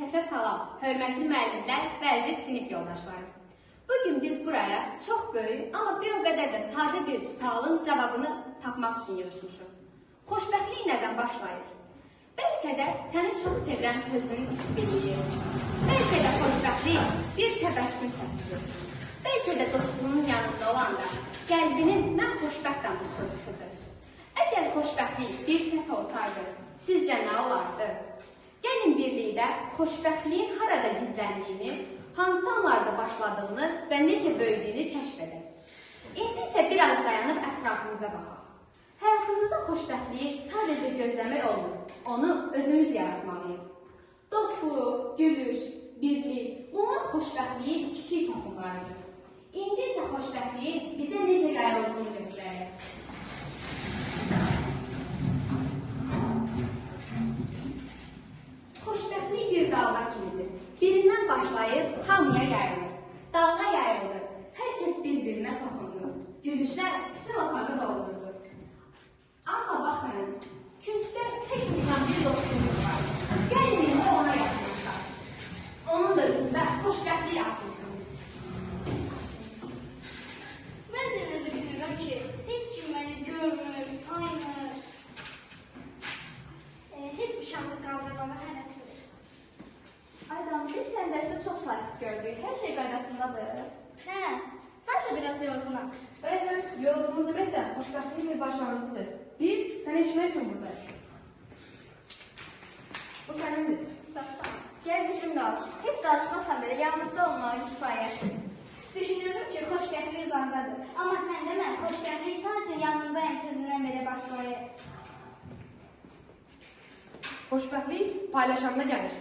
Kəsə salam, hörmətli müəllimlər və əziz sinif yoldaşları. Bugün biz buraya çox böyük, amma bir o qədər də sadə bir sualın cavabını tapmaq üçün yığışmışıq. Xoşbəxtlik nədən başlayır? Bəlkə də səni çox sevirən sözünün ismiliyi. Bəlkə də xoşbəxtlik bir təbəssüm səsidir. Bəlkə də dostunun yanında olanda qəlbinin mən xoşbəxtəm pıçıltısıdır. Əgər xoşbəxtlik bir səs olsaydı, sizcə nə olardı? Gəlin birlikdə xoşbəxtliyin harada gizləndiyini, hansı anlarda başladığını və necə böyüdüyünü kəşf edək. İndi isə biraz dayanıb ətrafımıza baxaq. Həyatımızda xoşbəxtliyi sadəcə gözləmək olmur, onu özümüz yaratmalıyıq. Dostluq, gülüş, birlik, bunlar xoşbəxtliyin kiçik toxumlarıdır. İndi isə xoşbəxtliyin bizə necə yayıldığını göstərir. Xoşbəxtlik bir dalğa kimidir. Birindən başlayıb hamıya yayılır. Dalğa yayıldı. Hər kəs bir-birinə toxundu. Gülüşlər bütün otağı doldurdu. Amma baxın, küncdə tək utan bir dostumuz var. Gəlin indi ona yaxınlaşaq. Onun da üzündə xoşbəxtlik açılsın. Mən sənə düşünürəm ki, heç kim məni görmür, saymır. Heç bir şansı qaldırmama həvəsim. Aydan, biz sən dərsə çox sakit gördük. Hər şey qaydasındadır. Hə, sadəcə biraz yorğunam. Bəzən yorulduğumuz demək də xoşbəxtliyin bir başlanğıcıdır. Biz səni eşitmək üçün buradayıq. Bu sənindir. Çox sağ ol. Gəl bizimlə ol. Heç danışmasan belə yanımızda olmağı kifayətdir. Düşünürdüm ki, xoşbəxtlik uzaqdadır. Amma sən demə, xoşbəxtlik sadəcə yanındayım sözündən belə başlayır. Xoşbəxtlik paylaşanda gəlir.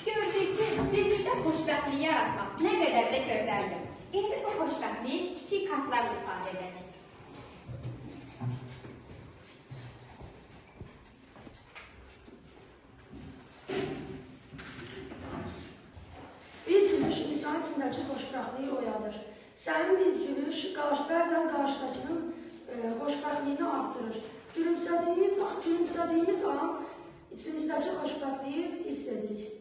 Gördük ki, birlikdə xoşbəxtliyi yaratmaq nə qədər də gözəldir. İndi bu xoşbəxtliyi kiçik kartlarla ifadə edək. Bir gülüş insan içindəki xoşbəxtliyi oyadır. Sənin bir gülüş bəzən qarşıdakının xoşbəxtliyini artırır. Gülümsədiyimiz an içimizdəki xoşbəxtliyi hiss edirik.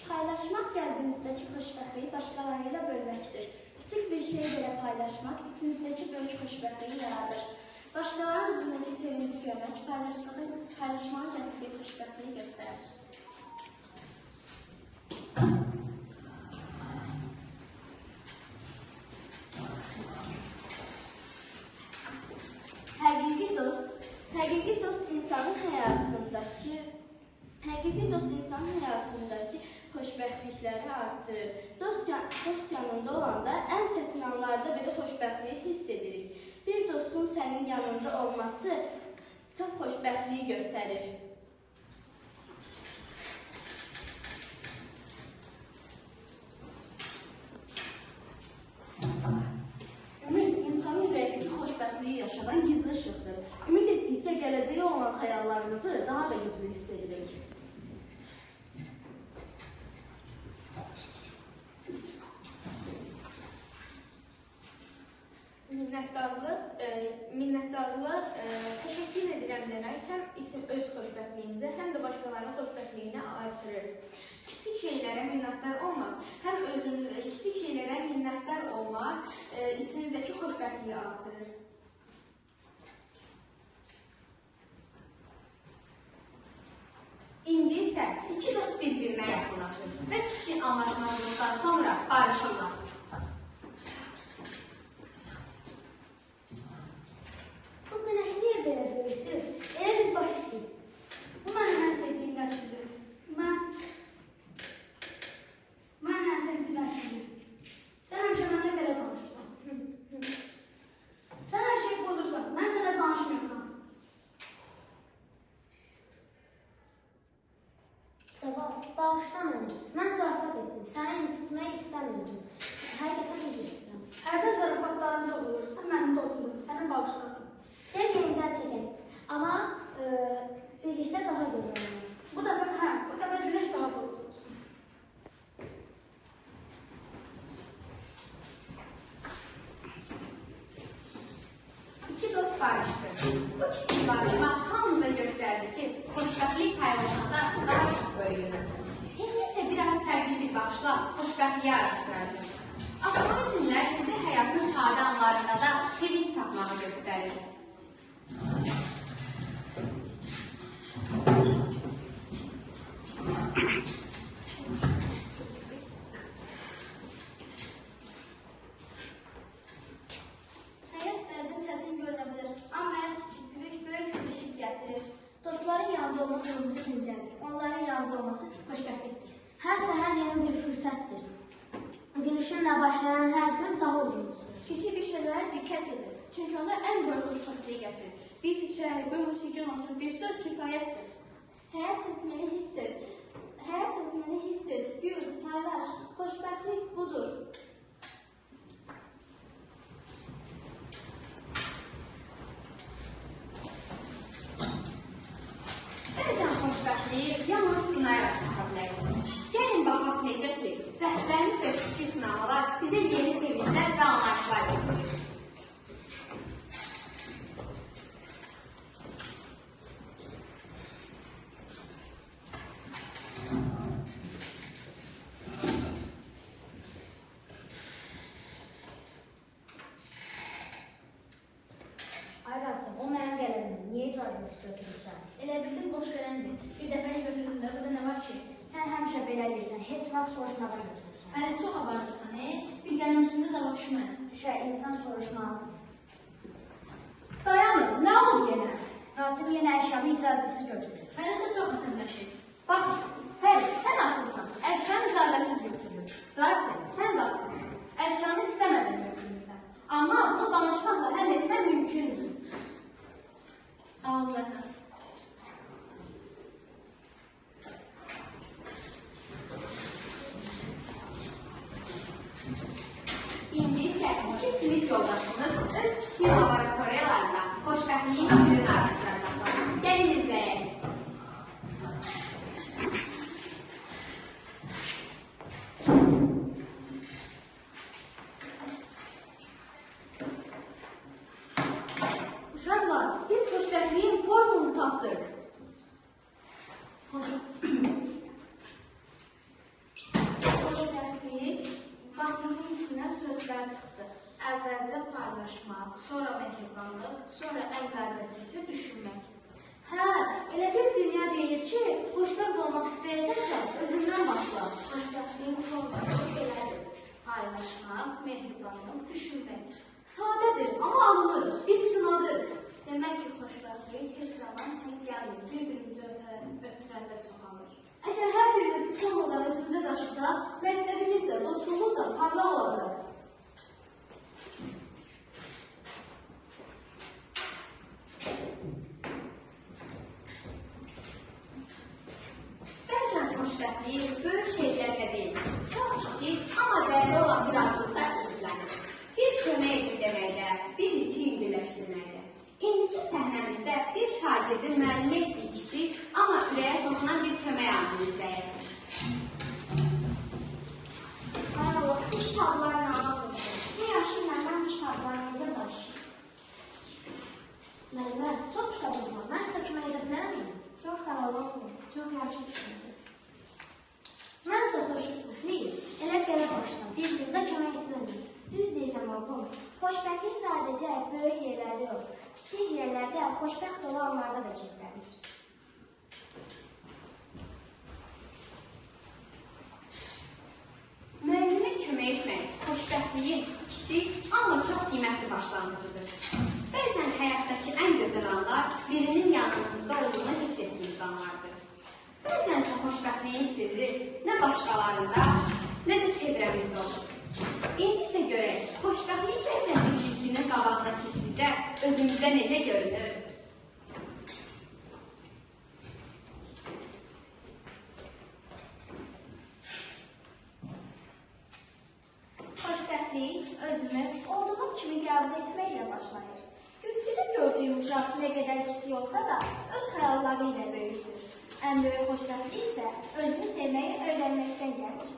Paylaşmaq qəlbimizdəki xoşbəxtliyi başqaları ilə bölməkdir. Kiçik bir şey belə paylaşmaq içimizdəki böyük xoşbəxtliyi yaradır. Başqalarının üzündəki sevinci görmək paylaşmağın gətirdiyi xoşbəxtliyi göstərir. Həqiqi dost insanın həyatındakı xoşbəxtlikləri artırır. Dost yanında olanda ən çətin anlarda belə xoşbəxtliyi hiss edirik. Bir dostun sənin yanında olması saf xoşbəxtliyi göstərir. Ümid insanın ürəyindəki xoşbəxtliyi yaşadan gizli işıqdır. Ümid etdikcə gələcəyə olan xəyallarımızı daha da güclü hiss edirik. Minnətdarlıq, təşəkkür edirəm demək həm öz xoşbəxtliyimizə, həm də başqalarının xoşbəxtliyini artırır. Kiçik şeylərə minnətdar olmaq içimizdəki xoşbəxtliyi artırır. İndi isə iki dost bir-birinə yaxınlaşır və kiçik anlaşmazlıqdan sonra barışırlar. Bu günəş niyə belə böyükdür? Elə bir baş işi. Bu mənim ən sevdiyim nəsildir. Mən ən sevdiyim nəsildir. Sən həmişə mənlə belə danışırsan. Sən hər şeyi pozursan, mən sənə danışmayacam. Sabah, bağışla məni. Mən zarafat etdim. Səni incitmək istəmirdim. Həqiqətən incitdim. Hərdən zarafatların çox olursa, mənim dostumdur. Səni bağışladım. Gel yenidən çəkək. Amma xoşbəxtliyi araşdıracağıq. Aforizmlər bizi həyatın sadə anlarında da sevinç tapmağı göstərir. Həyat bəzən çətin görünə bilər, amma hər kiçik gülüş böyük bir işıq gətirir. Dostların yanında olmaq yolumuzu dincəlir. Onların yanında olması xoşbəxtlikdir. Hər səhər yeni bir fürsətdir. Gülüşünlə başlayan hər gün daha uzundur. Kiçik bir şeylərə diqqət edin. Çünki onda ən böyük xoşbəxtliyi gətirir. Bir çiçək, bir musiqi notu, bir söz kifayətdir. Həyat ritmini hiss et. Həyat ritmini hiss et. Gül, paylaş. Xoşbəxtlik budur. Bəzən xoşbəxtliyi yalnız sınayaraq tapa bilərik. Gəlin baxaq necə ki, cəhdlərimiz və kiçik sınamalar bizə yeni sevinclər və anlayışlar getirir. Ay Rasim, o mənim qələmimdir. Niyə icazəsiz götürürsən? Elə bildim boş qələmdir. Bir dəfəni götürdündə burada nə var ki? Sən həmişə belə deyirsən, heç vaxt soruşmadan götürürsən. Hələ çox abartırsan, Bir qələm üstündə dava düşməz. Düşər, insan soruşmalıdır. Dayanın, nə olub yenə? Rasim yenə əşyamı icazəsiz götürür. Hələ də çox əsəbləşir. Bax, Fərid, sən haqlısan. Əşyanı icazəsiz götürülür. Rasim, sən də haqlısan. Əşyanı istəmədən götürülürsən. Amma bunu danışmaqla həll etmək mümkündür. Sağ ol Zəqə. İndi isə iki sinif yoldaşımız öz kiçik laboratoriyalarında xoşbəxtliyin sirrini araşdıracaqlar. Gəlin izləyək. Uşaqlar, biz xoşbəxtliyin formulunu tapdıq. Xoşbəxtlik, baxımın üstünə sözlər çıxdı. Əvvəlcə paylaşmaq, sonra məhdublanlıq, sonra ən qəlbəsizcə düşünmək. Hə, elə bir dünya deyir ki, xoşbəxt olmaq istəyirsənsə, özündən başla. Xoşbəxtliyin formulu belədir. Paylaşmaq, məhdublanlıq, düşünmək. Sadədir, amma ağılır, biz sınadıq. Demək ki, xoşbəxtlik heç zaman tək gəlmir, bir-birimizi ötürəndə çoxalır. Əgər hər birimiz bu formuldan özümüzə daşısa, məktəbimiz də, dostluğumuz da parlaq olacaq. Bəzən xoşbəxtliyi böyük şeylərlə deyil, çox kiçik, amma dəyərli olan bir arzuda izlənir. Bir kömək etdi deməkdə, bir iki birləşdirməkdə. İndiki səhnəmizdə bir şagirdin müəllim etdiyi kiçik, amma ürəyə toxunan bir kömək anını izləyək. Ay Allah, bu kitablarla ağır. Bu yaşımla mən bu kitabları necə daşıyım? Müəllimə, çox kitabım var. Mən sizə kömək edə bilərəm. Çox sağ olun. Çox yaxşı düşündünüz. Mən çox xoşbəxtliyim. Elə belə başlayın. Bir-birinizə kömək etməliyik. Düz deyirsən oğlum. Xoşbəxtlik sadəcə böyük yerlərdə yox. Kiçik yerlərdə xoşbəxt olanlarda da gizlənir. Müəllimə kömək etmək xoşbəxtliyin kiçik, amma çox qiymətli başlanğıcıdır. Bəzən həyatdakı ən gözəl anlar birinin yanınızda olduğunu hiss etdiyiniz anlardır. Bəzən isə xoşbəxtliyin sirri nə başqalarında, nə də çevrəmizdə olur. İndi isə görək, xoşbəxtlik bəzən bir güzgünün qabağına keçdikdə özümüzdə necə görünür? Xoşbəxtlik özünü olduğum kimi qəbul etməklə başlayır. Güzgüdə gördüyüm uşaq nə qədər kiçik olsa da öz xəyalları ilə böyükdür. Ən böyük xoşbəxtlik isə özünü sevməyi öyrənməkdən gəlir.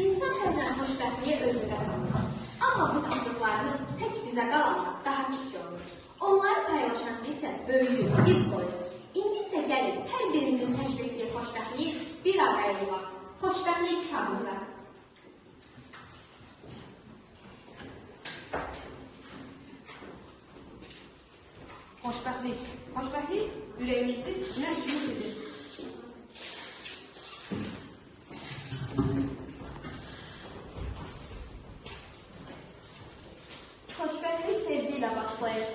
İnsan bəzən xoşbəxtliyi özündə tapır. Amma bu tapdıqlarımız tək bizə qalanlar daha kiçik olur. Onları paylaşanda isə böyüyür, iz qoyur. İndi isə gəlin, hər birimizin təşkil etdiyi xoşbəxtliyi bir araya yığaq. Xoşbəxtlik kitabımıza. Xoşbəxtlik. Xoşbəxtlik ürəyimizi günəş kimi isidir. Xoşbəxtlik sevgi ilə başlayır.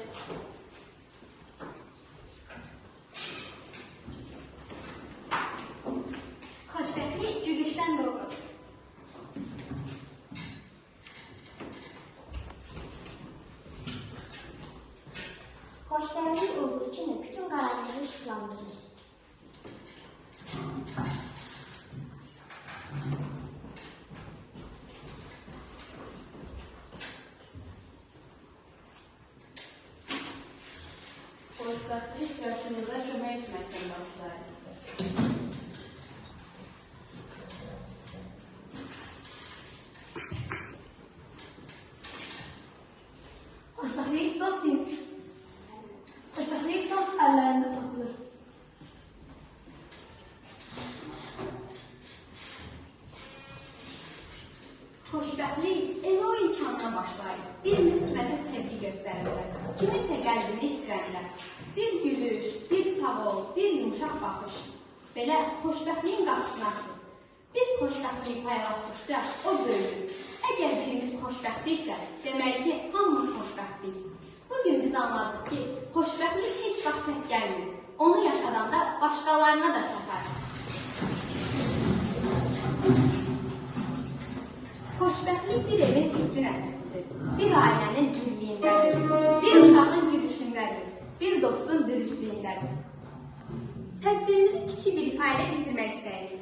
Xoşbəxtlik gülüşdən doğur. Xoşbəxtlik ulduz kimi bütün qaranlığı işıqlandırır. Xoşbəxtlik yaşımıza kömək etməkdən başlayır. Xoşbəxtlik dost əllərində tapılır. Xoşbəxtlik elə o imkandan başlayır. Birimiz kiməsə sevgi göstərirlər, kimisə qəlbini istəyirlər. Bir gülüş, bir sağ ol, bir yumuşaq baxış. Belə xoşbəxtliyin qapısını açır. Biz xoşbəxtliyi paylaşdıqca o böyüdür. Əgər birimiz xoşbəxtliksə, deməli ki, hamımız xoşbəxtlik. Bugün biz anladıq ki, xoşbəxtlik heç vaxt tək gəlmir. Onu yaşadanda başqalarına da çatar. Xoşbəxtlik bir evin isti nəfəsidir, bir ailənin birliyindədir, bir uşağın gülüşündədir, bir dostun dürüstlüyündədir. Tədbirimizi kiçik bir ifadə bitirmək istəyirik.